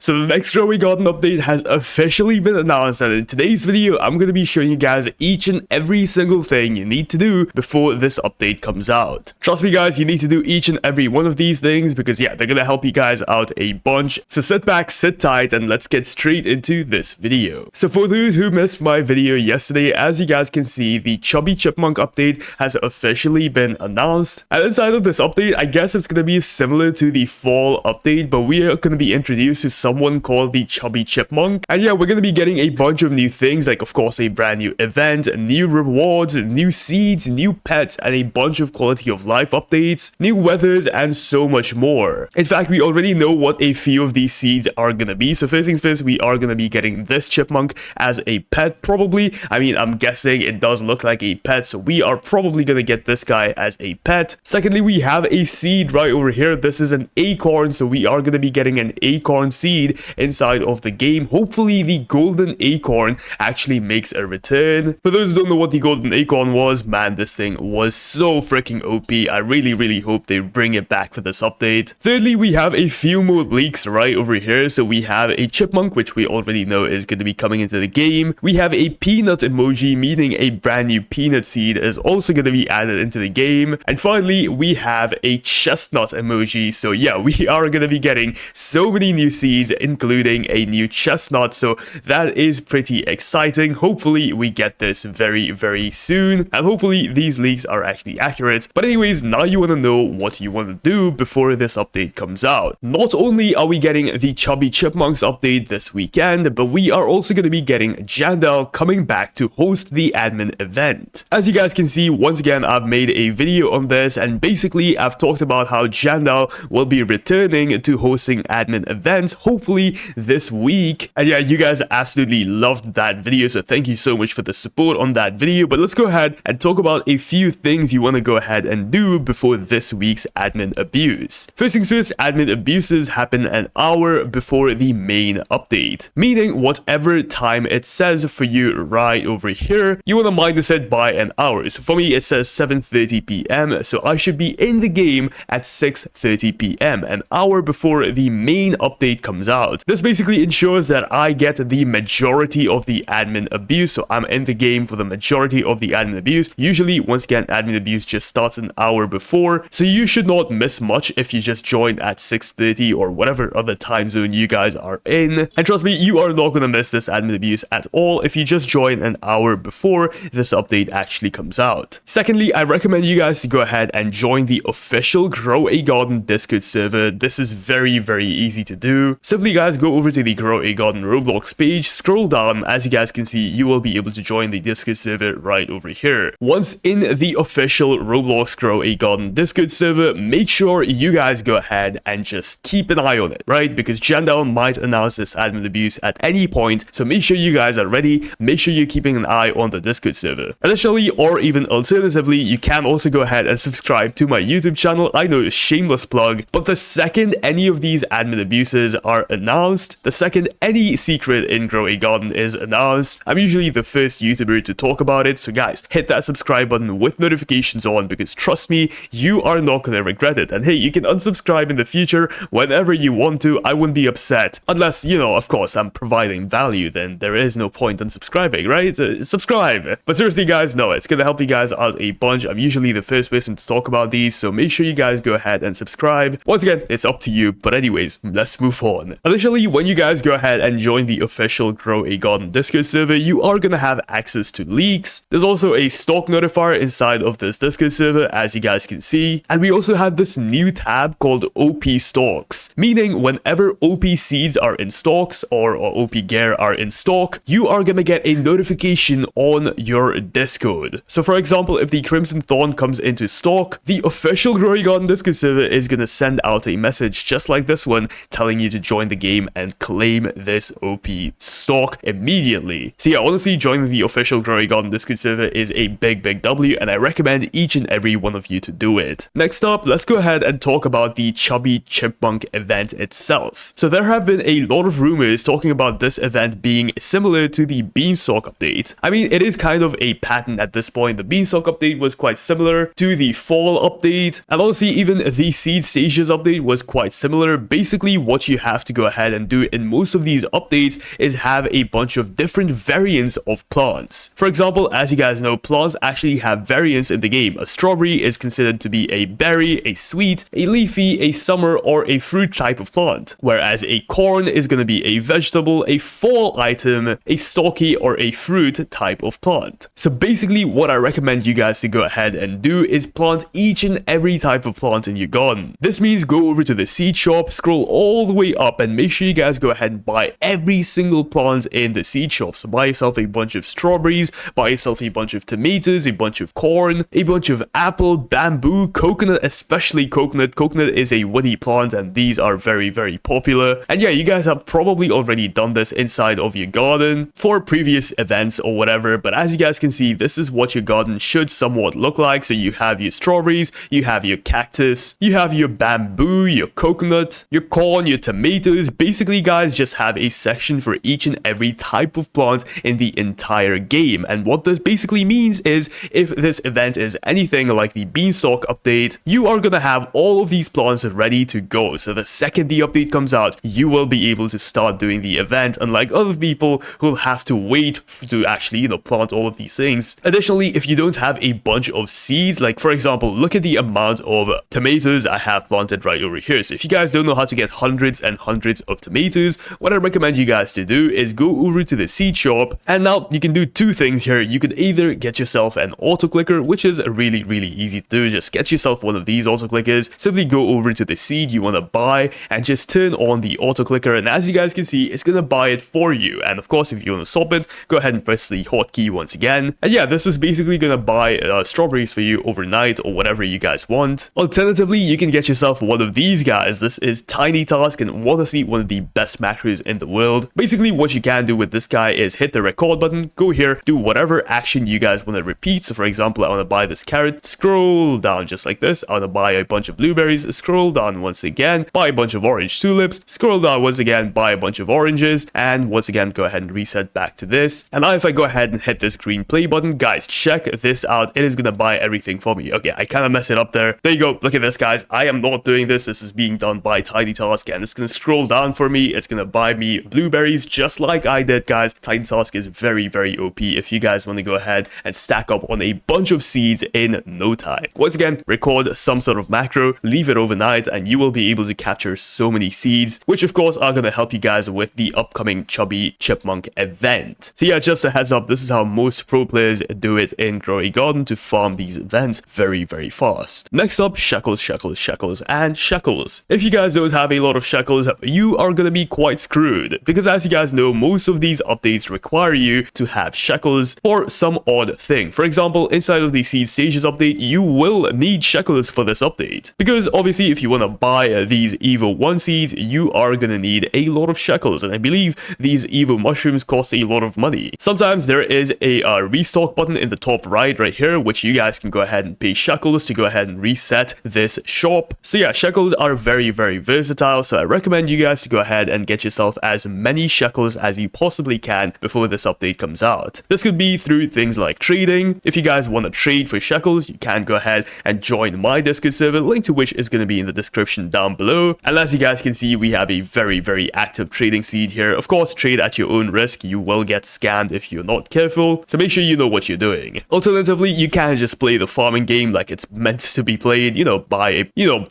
So the next Growing Garden update has officially been announced, and in today's video, I'm going to be showing you guys each and every single thing you need to do before this update comes out. Trust me guys, you need to do each and every one of these things because yeah, they're going to help you guys out a bunch. So sit back, sit tight, and let's get straight into this video. So for those who missed my video yesterday, as you guys can see, the Chubby Chipmunk update has officially been announced. And inside of this update, I guess it's going to be similar to the fall update, but we are going to be introduced to someone called the Chubby Chipmunk. And yeah, we're going to be getting a bunch of new things, like of course a brand new event, new rewards, new seeds, new pets, and a bunch of quality of life updates, new weathers, and so much more. In fact, we already know what a few of these seeds are going to be. So first things first, we are going to be getting this chipmunk as a pet, probably. I mean, I'm guessing it does look like a pet, so we are probably going to get this guy as a pet. Secondly, we have a seed right over here. This is an acorn, so we are going to be getting an acorn seed inside of the game. Hopefully the golden acorn actually makes a return. For those who don't know what the golden acorn was, man, this thing was so freaking OP. I really hope they bring it back for this update. Thirdly, we have a few more leaks right over here. So we have a chipmunk, which we already know is going to be coming into the game. We have a peanut emoji, meaning a brand new peanut seed is also going to be added into the game. And finally, we have a chestnut emoji. So yeah, we are going to be getting so many new seeds, including a new chestnut. So that is pretty exciting. Hopefully we get this very soon, and hopefully these leaks are actually accurate. But anyways, now you want to know what you want to do before this update comes out. Not only are we getting the Chubby Chipmunks update this weekend, but we are also going to be getting Jandal coming back to host the admin event. As you guys can see, once again, I've made a video on this, and basically I've talked about how Jandal will be returning to hosting admin events, hopefully this week. And yeah, you guys absolutely loved that video, so thank you so much for the support on that video. But let's go ahead and talk about a few things you want to go ahead and do before this week's admin abuse. First things first, admin abuses happen an hour before the main update, meaning whatever time it says for you right over here, you want to minus it by an hour. So for me, it says 7:30 p.m. So I should be in the game at 6:30 p.m., an hour before the main update comes out. This basically ensures that I get the majority of the admin abuse, so I'm in the game for the majority of the admin abuse. Usually, once again, admin abuse just starts an hour before, so you should not miss much if you just join at 6:30 or whatever other time zone you guys are in. And trust me, you are not going to miss this admin abuse at all if you just join an hour before this update actually comes out. Secondly, I recommend you guys to go ahead and join the official Grow a Garden Discord server. This is very easy to do. Simply guys, go over to the Grow a Garden Roblox page, scroll down. As you guys can see, you will be able to join the Discord server right over here. Once in the official Roblox Grow a Garden Discord server, make sure you guys go ahead and just keep an eye on it, right? Because Jandal might announce this admin abuse at any point, so make sure you guys are ready. Make sure you're keeping an eye on the Discord server. Additionally, or even alternatively, you can also go ahead and subscribe to my YouTube channel. I know, shameless plug, but the second any of these admin abuses are announced, the second any secret in Grow a Garden is announced, I'm usually the first YouTuber to talk about it. So guys, hit that subscribe button with notifications on, because trust me, you are not going to regret it. And hey, you can unsubscribe in the future whenever you want to. I wouldn't be upset, unless, you know, of course, I'm providing value. Then there is no point in subscribing, right? Subscribe. But seriously guys, no, it's going to help you guys out a bunch. I'm usually the first person to talk about these, so make sure you guys go ahead and subscribe. Once again, it's up to you, but anyways, let's move on. Additionally, when you guys go ahead and join the official Grow a Garden Discord server, you are going to have access to leaks. There's also a stock notifier inside of this Discord server, as you guys can see. And we also have this new tab called OP stocks, meaning whenever OP seeds are in stocks or OP gear are in stock, you are going to get a notification on your Discord. So for example, if the Crimson Thorn comes into stock, the official Grow a Garden Discord server is going to send out a message just like this one, telling you to join the game and claim this OP stock immediately. So yeah, honestly, joining the official Grow a Garden Discord server is a big W, and I recommend each and every one of you to do it. Next up, let's go ahead and talk about the Chubby Chipmunk event itself. So there have been a lot of rumors talking about this event being similar to the Beanstalk update. I mean, it is kind of a pattern at this point. The Beanstalk update was quite similar to the Fall update, and honestly, even the Seed Stages update was quite similar. Basically, what you have to go ahead and do in most of these updates is have a bunch of different variants of plants. For example, as you guys know, plants actually have variants in the game. A strawberry is considered to be a berry, a sweet, a leafy, a summer, or a fruit type of plant, whereas a corn is going to be a vegetable, a fall item, a stalky, or a fruit type of plant. So basically what I recommend you guys to go ahead and do is plant each and every type of plant in your garden. This means go over to the seed shop, scroll all the way up, and make sure you guys go ahead and buy every single plant in the seed shop. So buy yourself a bunch of strawberries, buy yourself a bunch of tomatoes, a bunch of corn, a bunch of apple, bamboo, coconut, especially coconut. Coconut is a woody plant and these are very, very popular. And yeah, you guys have probably already done this inside of your garden for previous events or whatever, but as you guys can see, this is what your garden should somewhat look like. So you have your strawberries, you have your cactus, you have your bamboo, your coconut, your corn, your tomatoes. Basically guys, just have a section for each and every type of plant in the entire game. And what this basically means is if this event is anything like the beanstalk update, you are gonna have all of these plants ready to go. So the second the update comes out, you will be able to start doing the event, unlike other people who will have to wait to actually, plant all of these things. Additionally, if you don't have a bunch of seeds, like for example, look at the amount of tomatoes I have planted right over here. So if you guys don't know how to get hundreds and hundreds of tomatoes, what I recommend you guys to do is go over to the seed shop, and now you can do two things here. You could either get yourself an auto clicker, which is really, really easy to do. Just get yourself one of these auto clickers, simply go over to the seed you want to buy and just turn on the auto clicker, and as you guys can see, it's gonna buy it for you. And of course, if you want to stop it, go ahead and press the hotkey once again. And yeah, this is basically gonna buy strawberries for you overnight or whatever you guys want. Alternatively, you can get yourself one of these guys. This is Tiny Task and honestly one of the best macros in the world. Basically what you can do with this guy is hit the record button, go here, do whatever action you guys want to repeat. So for example, I want to buy this carrot, scroll down just like this. I want to buy a bunch of blueberries, scroll down once again, buy a bunch of orange tulips, scroll down once again, buy a bunch of oranges, and once again go ahead and reset back to this. And now if I go ahead and hit this green play button, guys, check this out. It is gonna buy everything for me. Okay, I kind of messed it up there. There you go. Look at this, guys. I am not doing this. This is being done by Tiny Task, and it's gonna scroll down for me. It's gonna buy me blueberries just like I did, guys. Tiny Task is very, very OP if you guys want to go ahead and stack up on a bunch of seeds in no time. Once again, record some sort of macro, leave it overnight, and you will be able to capture so many seeds, which of course are gonna help you guys with the upcoming Chubby Chipmunk event. So yeah, just a heads up, this is how most pro players do it in Grow a Garden to farm these events very, very fast. Next up, shekels, shekels, shekels, and shekels. If you guys don't have a lot of shekels, you are gonna be quite screwed, because as you guys know, most of these updates require you to have shekels for some odd thing. For example, inside of the seed stages update, you will need shekels for this update, because obviously if you want to buy these Evo 1 seeds, you are gonna need a lot of shekels, and I believe these Evo mushrooms cost a lot of money. Sometimes there is a restock button in the top right here, which you guys can go ahead and pay shekels to go ahead and reset this shop. So yeah, shekels are very, very versatile, so I recommend you guys to go ahead and get yourself as many shekels as you possibly can before this update comes out. This could be through things like trading. If you guys want to trade for shekels, you can go ahead and join my Discord server, link to which is going to be in the description down below. And as you guys can see, we have a very, very active trading seed here. Of course, trade at your own risk. You will get scammed if you're not careful, so make sure you know what you're doing. Alternatively, you can just play the farming game like it's meant to be played,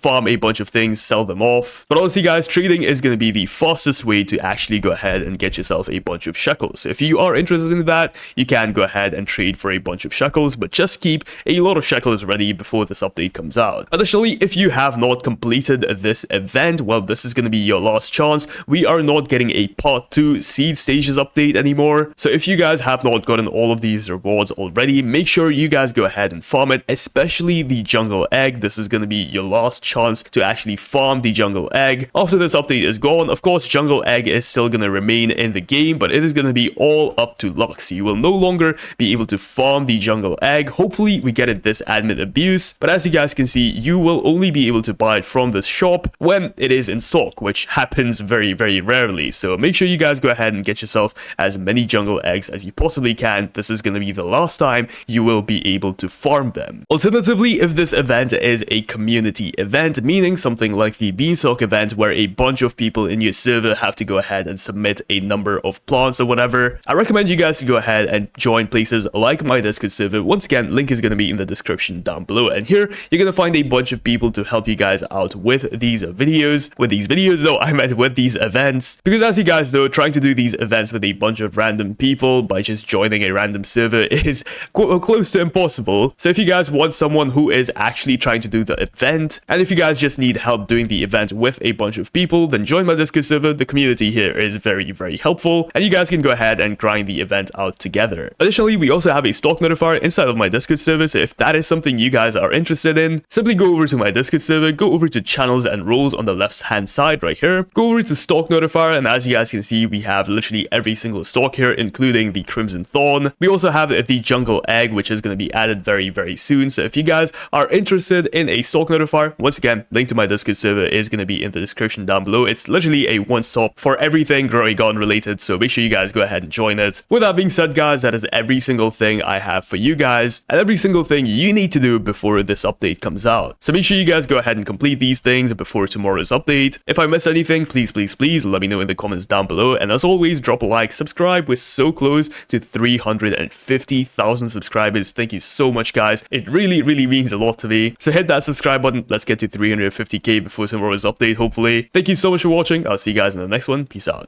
farm a bunch of things, sell them off. But honestly guys, trading is going to be the fastest way to actually go ahead and get yourself a bunch of shekels. So if you are interested in that, you can go ahead and trade for a bunch of shekels, but just keep a lot of shekels ready before this update comes out. Additionally, if you have not completed this event, well, this is going to be your last chance. We are not getting a part 2 seed stages update anymore. So if you guys have not gotten all of these rewards already, make sure you guys go ahead and farm it, especially the jungle egg. This is going to be your last chance to actually farm the jungle egg. After this update is gone, of course, jungle egg is still going to remain in the game, but it is going to be all up to luck. So you will no longer be able to farm the jungle egg. Hopefully we get it this admin abuse, but as you guys can see, you will only be able to buy it from this shop when it is in stock, which happens very, very rarely. So make sure you guys go ahead and get yourself as many jungle eggs as you possibly can. This is going to be the last time you will be able to farm them. Alternatively, if this event is a community event, meaning something like the beanstalk event where a bunch of people in your server have to go ahead and submit a number of plants or whatever, I recommend you guys to go ahead and join places like my Discord server. Once again, link is going to be in the description down below, and here you're going to find a bunch of people to help you guys out with these videos. No, I meant with these events, because as you guys know, trying to do these events with a bunch of random people by just joining a random server is close to impossible. So if you guys want someone who is actually trying to do the event, and if you guys just need help doing the event with a bunch of people, then join my Discord server. The community here is very, very helpful, and you guys can go ahead and grind the event out together. Additionally, we also have a stock notifier inside of my Discord server, so if that is something you guys are interested in, simply go over to my Discord server, go over to channels and roles on the left hand side right here, go over to stock notifier, and as you guys can see, we have literally every single stock here, including the Crimson Thorn. We also have the Jungle Egg, which is going to be added very, very soon. So if you guys are interested in a stock notifier, once again, link to my Discord server is going to be in the description down below. It's literally a one-stop for everything Growing On related, so make sure you guys go ahead and join it. With that being said, guys, that is every single thing I have for you guys, and every single thing you need to do before this update comes out. So make sure you guys go ahead and complete these things before tomorrow's update. If I miss anything, please let me know in the comments down below, and as always, drop a like, subscribe. We're so close to 350,000 subscribers. Thank you so much, guys. It really means a lot to me. So hit that subscribe button. Let's get to 350k before tomorrow's update, hopefully. Thank you so much for watching. I'll see you guys in the next one. Peace out.